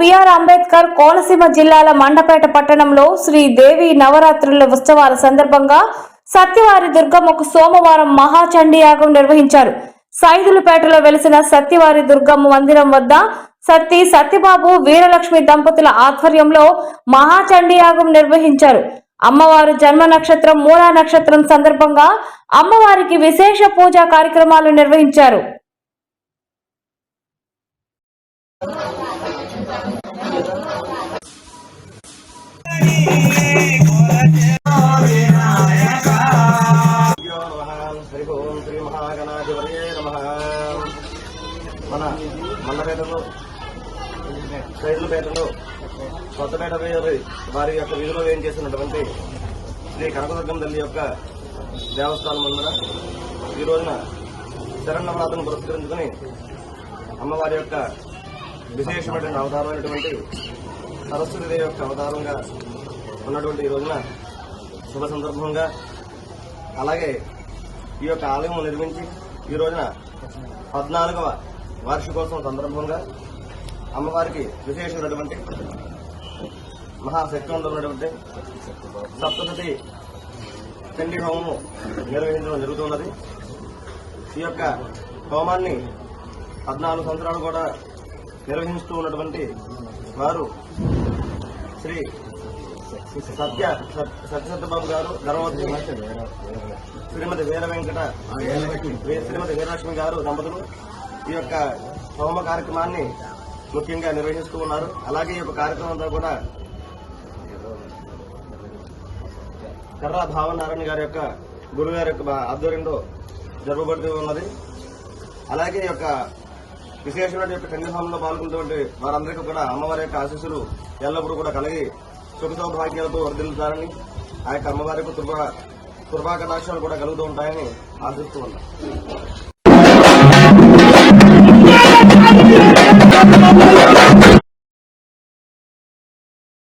BR Ambedkar Konaseema జిల్లాల మండపేట పట్టణంలో శ్రీదేవి నవరాత్రుల ఉత్సవాల సందర్భంగా సత్యవారి దుర్గమ్మకు సోమవారం మహాచండీ యాగం నిర్వహించారు. సైదులపేటలో వెలిసిన సత్యవారి దుర్గమ్మ మందిరం వద్ద సత్యబాబు వీరలక్ష్మి దంపతుల ఆధ్వర్యంలో మహాచండీ యాగం నిర్వహించారు. అమ్మవారు జన్మ నక్షత్రం మూలా నక్షత్రం సందర్భంగా అమ్మవారికి విశేష పూజా కార్యక్రమాలు నిర్వహించారు. మన మండపేటలో సైదులపేటలో కొత్తపేట వారి యొక్క వీధిలో ఏం చేస్తున్నటువంటి శ్రీ కనకదుర్గమ్మ తల్లి యొక్క దేవస్థానం ముందర ఈ రోజున శరన్నవరాత్రులను పురస్కరించుకుని అమ్మవారి యొక్క విశేషమైనటువంటి అవతారమైనటువంటి సరస్వతీదేవి యొక్క అవతారంగా ఉన్నటువంటి ఈ రోజున శుభ సందర్భంగా అలాగే ఈ యొక్క ఆలయం నిర్మించి ఈ రోజున 14వ వార్షికోత్సవం సందర్భంగా అమ్మవారికి విశేషమైనటువంటి మహాశక్తివంతమైనటువంటి సప్తశతి చండీ హోమము నిర్వహించడం జరుగుతున్నది. ఈ యొక్క హోమాన్ని 14 సంవత్సరాలు కూడా నిర్వహిస్తూ ఉన్నటువంటి వారు శ్రీ సత్యబాబు గారు, ధర్మవతి శ్రీమతి వీరలక్ష్మి గారు దంపతులు ఈ యొక్క హోమ కార్యక్రమాన్ని ముఖ్యంగా నిర్వహిస్తూ ఉన్నారు. అలాగే ఈ యొక్క కార్యక్రమంలో కూడా కర్రా భావనారాయణ గారి యొక్క గురుగారి యొక్క ఆధ్వర్యంలో జరగబడుతూ ఉన్నది. అలాగే ఈ యొక్క విశేషమైన యొక్క చండీ హోమంలో పాల్గొన్నటువంటి వారందరికీ కూడా అమ్మవారి యొక్క ఆశీస్సులు ఎల్లప్పుడూ కూడా కలిగి సుఖ సౌభాగ్యాలతో వర్ధిల్లుతారని, ఆ యొక్క అమ్మవారికి కృపా కటాక్షాలు కూడా కలుగుతూ ఉంటాయని ఆశిస్తూ ఉన్నాం.